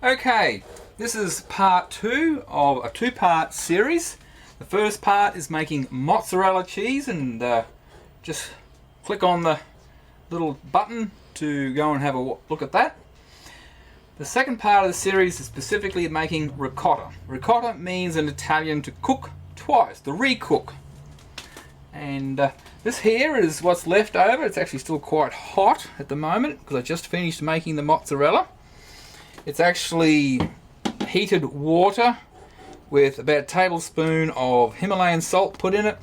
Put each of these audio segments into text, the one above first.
Okay, this is part 2 of a two-part series. The first part is making mozzarella cheese, and just click on the little button to go and have a look at that. The second part of the series is specifically making ricotta. Ricotta means in Italian to cook twice, to recook. And this here is what's left over. It's actually still quite hot at the moment because I just finished making the mozzarella. It's actually heated water with about a tablespoon of Himalayan salt put in it,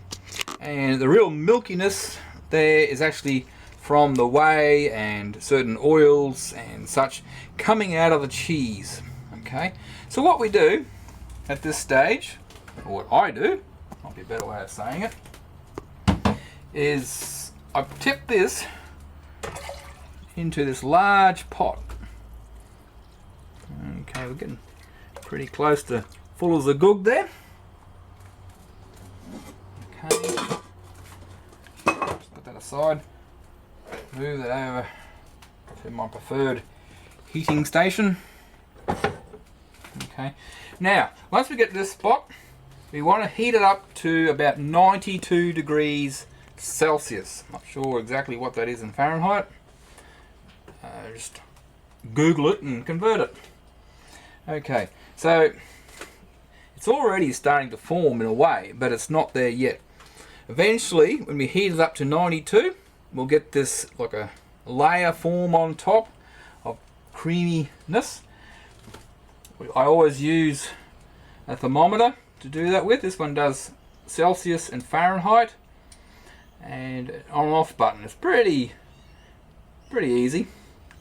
and the real milkiness there is actually from the whey and certain oils and such coming out of the cheese. Okay, so what we do at this stage, or what I do, might be a better way of saying it, is I tip this into this large pot. Okay, we're getting pretty close to full as a goog there. Okay, just put that aside, move that over to my preferred heating station. Okay, now once we get to this spot, we want to heat it up to about 92 degrees Celsius. Not sure exactly what that is in Fahrenheit. Just Google it and convert it. Okay, so it's already starting to form in a way, but it's not there yet. Eventually, when we heat it up to 92, we'll get this like a layer form on top of creaminess. I always use a thermometer to do that with. This one does Celsius and Fahrenheit, and on and off button. It's pretty easy.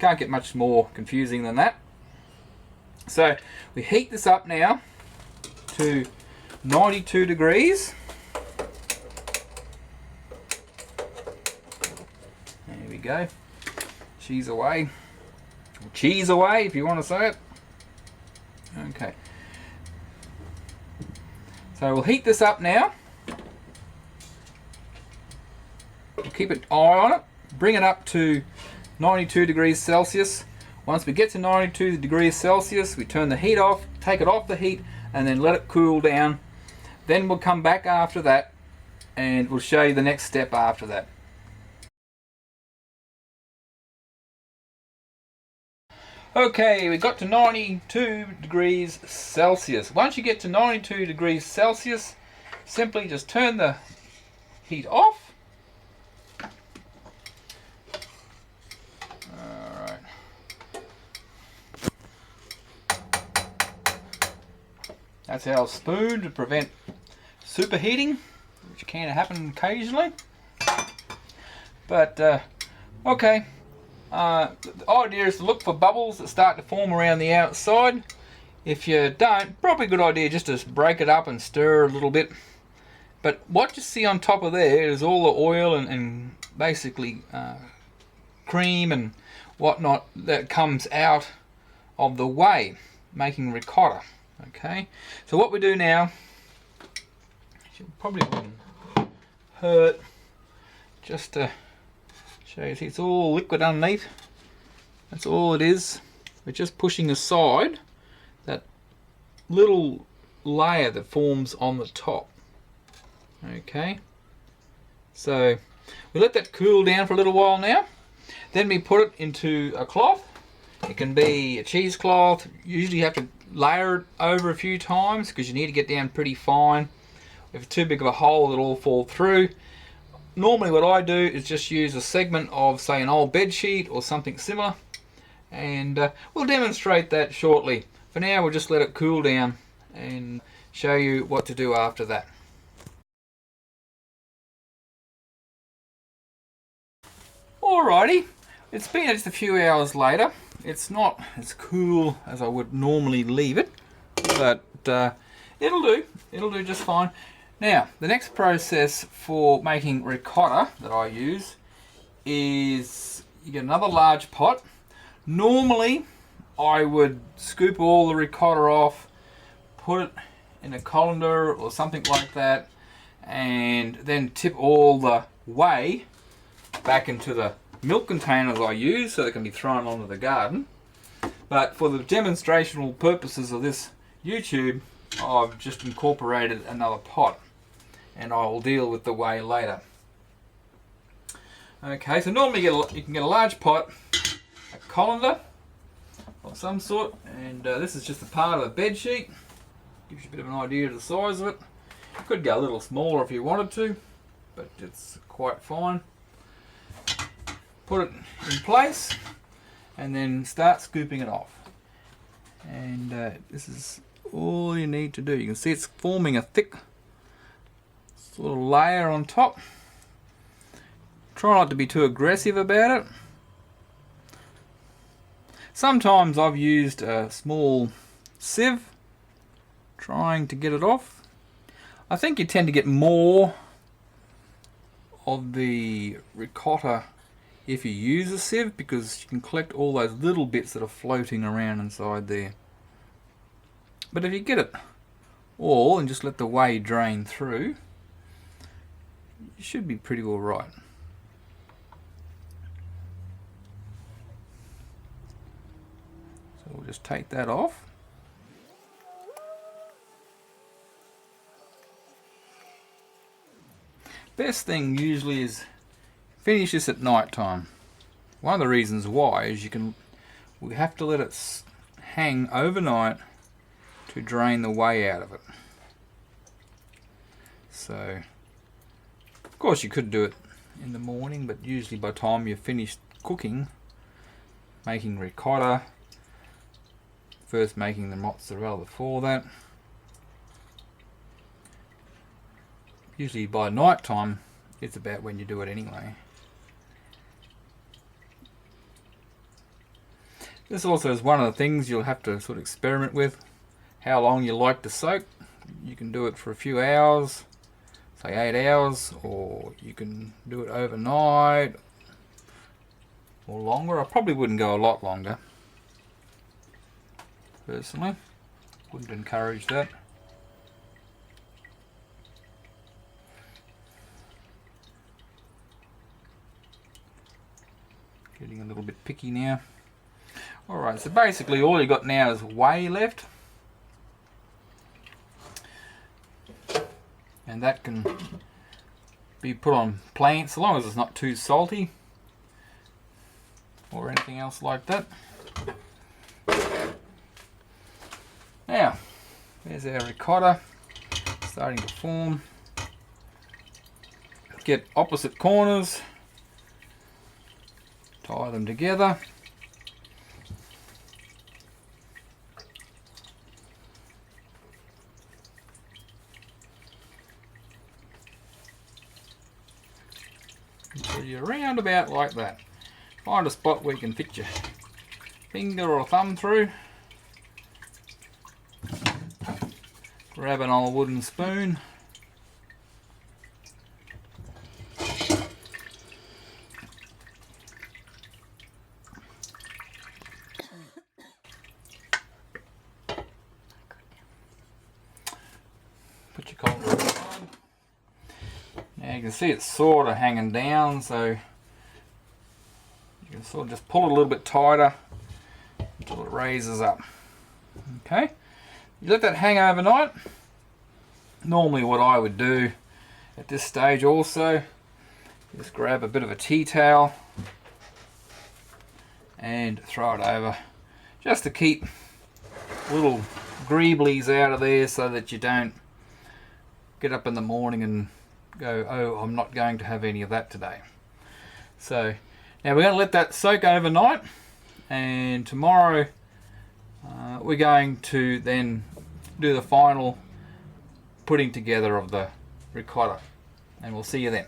Can't get much more confusing than that. So we heat this up now to 92 degrees. There we go. Cheese away. Or cheese away if you want to say it. Okay. So we'll heat this up now. We'll keep an eye on it. Bring it up to 92 degrees Celsius. Once we get to 92 degrees Celsius, we turn the heat off, take it off the heat, and then let it cool down. Then we'll come back after that, and we'll show you the next step after that. Okay, we got to 92 degrees Celsius. Once you get to 92 degrees Celsius, simply just turn the heat off. That's our spoon to prevent superheating, which can happen occasionally. But okay, the idea is to look for bubbles that start to form around the outside. If you don't, probably a good idea just to break it up and stir a little bit. But what you see on top of there is all the oil and basically cream and whatnot that comes out of the whey, making ricotta. Okay, so what we do now, probably wouldn't hurt, just to show you, see it's all liquid underneath. That's all it is. We're just pushing aside that little layer that forms on the top. Okay, so we let that cool down for a little while now. Then we put it into a cloth. It can be a cheesecloth. Usually you have to layer it over a few times because you need to get down pretty fine. If it's too big of a hole, it'll all fall through. Normally what I do is just use a segment of, say, an old bed sheet or something similar, and we'll demonstrate that shortly. For now, we'll just let it cool down and show you what to do after that. Alrighty, it's been just a few hours later. It's not as cool as I would normally leave it, but it'll do. It'll do just fine. Now, the next process for making ricotta that I use is you get another large pot. Normally, I would scoop all the ricotta off, put it in a colander or something like that, and then tip all the whey back into the milk containers I use so they can be thrown onto the garden. But for the demonstrational purposes of this YouTube, I've just incorporated another pot, and I'll deal with the whey later. Okay, so normally you can get a large pot, a colander of some sort, and this is just a part of a bed sheet. Gives you a bit of an idea of the size of it. Could go a little smaller if you wanted to, but it's quite fine. Put it in place and then start scooping it off. And this is all you need to do. You can see it's forming a thick sort of layer on top. Try not to be too aggressive about it. Sometimes I've used a small sieve trying to get it off. I think you tend to get more of the ricotta if you use a sieve, because you can collect all those little bits that are floating around inside there. But if you get it all and just let the whey drain through, you should be pretty all right. So we'll just take that off. Best thing usually is finish this at night time. One of the reasons why is we have to let it hang overnight to drain the whey out of it. So, of course you could do it in the morning, but usually by the time you've finished cooking, making ricotta, first making the mozzarella before that, usually by night time, it's about when you do it anyway. This also is one of the things you'll have to sort of experiment with, how long you like to soak. You can do it for a few hours, say 8 hours, or you can do it overnight or longer. I probably wouldn't go a lot longer, personally. Wouldn't encourage that. Getting a little bit picky now. Alright, so basically all you got now is whey left. And that can be put on plain, so long as it's not too salty or anything else like that. Now, there's our ricotta starting to form. Get opposite corners, tie them together. So you're around about like that. Find a spot where you can fit your finger or thumb through. Grab an old wooden spoon. Put your colander aside. Now you can see it's sort of hanging down, so you can sort of just pull it a little bit tighter until it raises up. Okay, you let that hang overnight. Normally what I would do at this stage also is grab a bit of a tea towel and throw it over, just to keep little greeblies out of there, so that you don't get up in the morning and go, oh, I'm not going to have any of that today. So now we're going to let that soak overnight, and tomorrow we're going to then do the final putting together of the ricotta, and we'll see you then.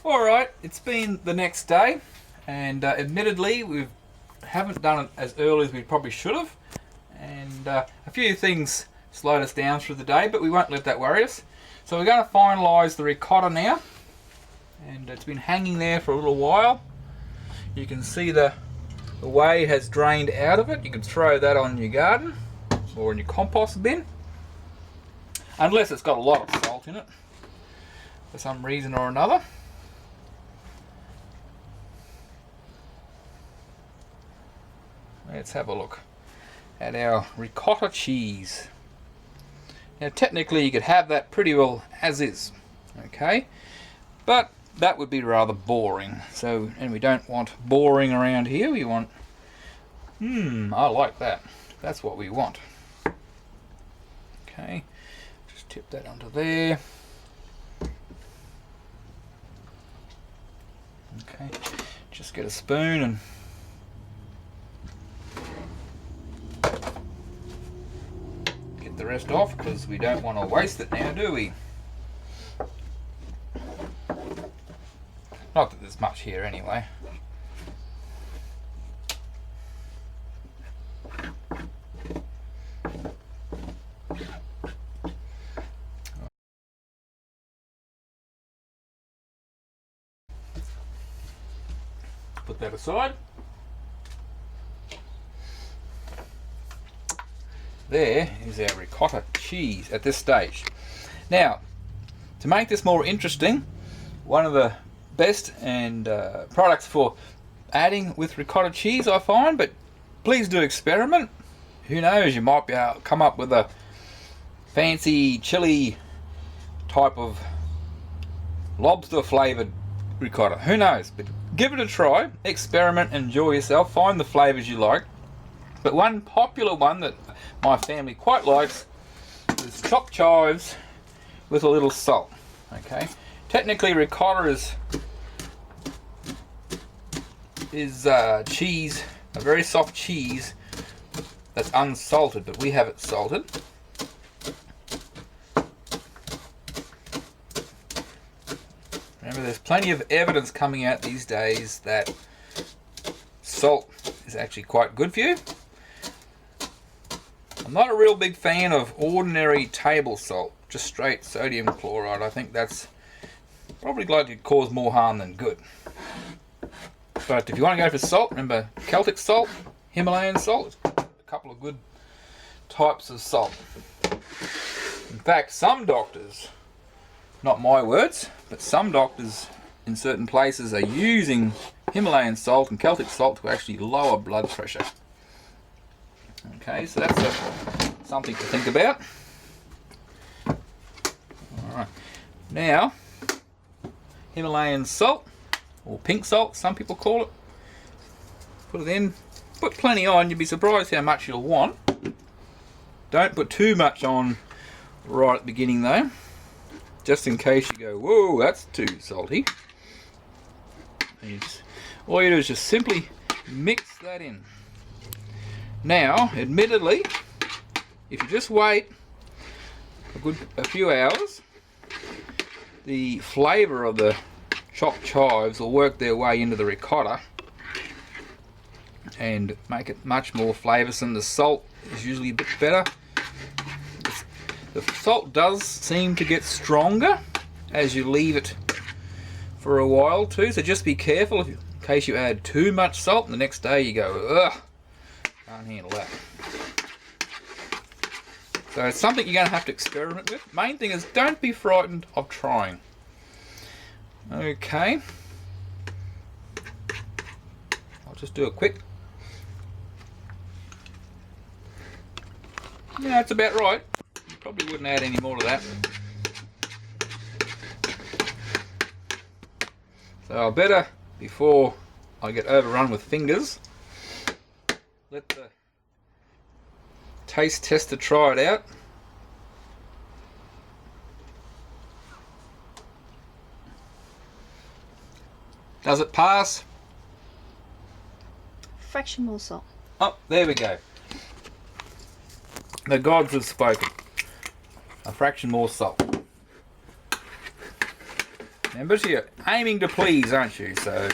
Alright, it's been the next day, and admittedly we haven't done it as early as we probably should have, and a few things slowed us down through the day, but we won't let that worry us. So we're going to finalise the ricotta now, and it's been hanging there for a little while. You can see the whey has drained out of it. You can throw that on your garden or in your compost bin, unless it's got a lot of salt in it for some reason or another. let's have a look at our ricotta cheese. Now technically you could have that pretty well as is, okay, but that would be rather boring. So, and we don't want boring around here. We want, I like that. That's what we want. Okay, just tip that onto there. Okay, just get a spoon and get the rest off, because we don't want to waste it now, do we? Not that there's much here anyway. Put that aside. There is our ricotta cheese at this stage. Now, to make this more interesting, one of the best and products for adding with ricotta cheese, I find, but please do experiment. Who knows, you might be able to come up with a fancy chili type of lobster flavored ricotta. Who knows, but give it a try, experiment, enjoy yourself, find the flavors you like. But one popular one that my family quite likes is chopped chives with a little salt. Okay, technically ricotta is cheese, a very soft cheese that's unsalted, but we have it salted. Remember, there's plenty of evidence coming out these days that salt is actually quite good for you. I'm not a real big fan of ordinary table salt, just straight sodium chloride. I think that's probably likely to cause more harm than good. But if you want to go for salt, remember Celtic salt, Himalayan salt, a couple of good types of salt. In fact, some doctors, not my words, but some doctors in certain places are using Himalayan salt and Celtic salt to actually lower blood pressure. Okay, so that's something to think about. Alright, now Himalayan salt, or pink salt, some people call it. Put it in, put plenty on, you'd be surprised how much you'll want. Don't put too much on right at the beginning though, just in case you go, whoa, that's too salty. All you do is just simply mix that in. Now, admittedly, if you just wait a few hours, the flavour of the chopped chives will work their way into the ricotta and make it much more flavoursome. The salt is usually a bit better. The salt does seem to get stronger as you leave it for a while too, so just be careful in case you add too much salt and the next day you go, ugh, can't handle that. So it's something you're going to have to experiment with. Main thing is don't be frightened of trying. Okay. I'll just do a quick. Yeah, that's about right. Probably wouldn't add any more to that. So I better, before I get overrun with fingers, let the taste tester try it out. Does it pass? Fraction more salt. Oh, there we go. The gods have spoken. A fraction more salt. Remember, you're aiming to please, aren't you? So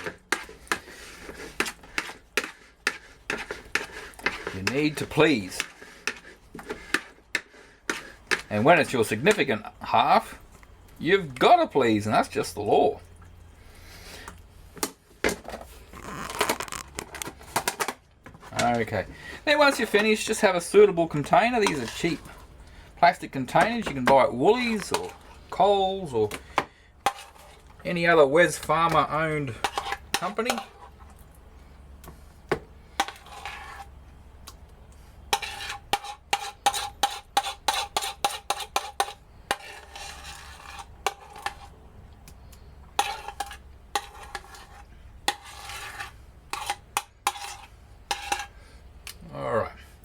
you need to please. And when it's your significant half, you've got to please, and that's just the law. Okay. Then once you're finished, just have a suitable container. These are cheap plastic containers. You can buy at Woolies or Coles or any other Wes Farmer owned company.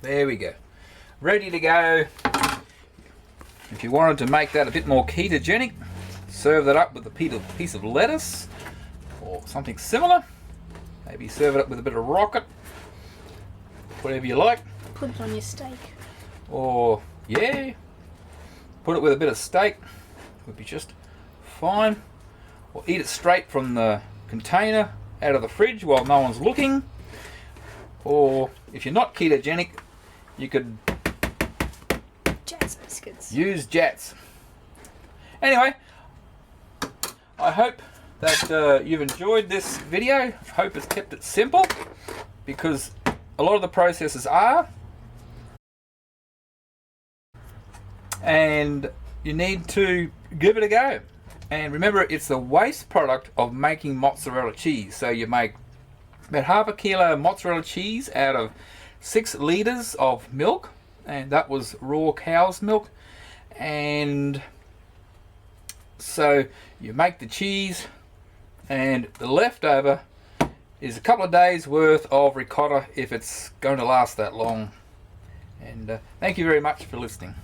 There we go. Ready to go. If you wanted to make that a bit more ketogenic, serve that up with a piece of lettuce or something similar. Maybe serve it up with a bit of rocket, whatever you like. Put it on your steak. Or, yeah, put it with a bit of steak, would be just fine. Or eat it straight from the container out of the fridge while no one's looking. Or, if you're not ketogenic, you could Jats biscuits. use Jats. Anyway, I hope that you've enjoyed this video. I hope it's kept it simple, because a lot of the processes are, and you need to give it a go. And remember, it's the waste product of making mozzarella cheese. So you make about half a kilo mozzarella cheese out of 6 litres of milk, and that was raw cow's milk. And so you make the cheese, and the leftover is a couple of days worth of ricotta if it's going to last that long. And thank you very much for listening.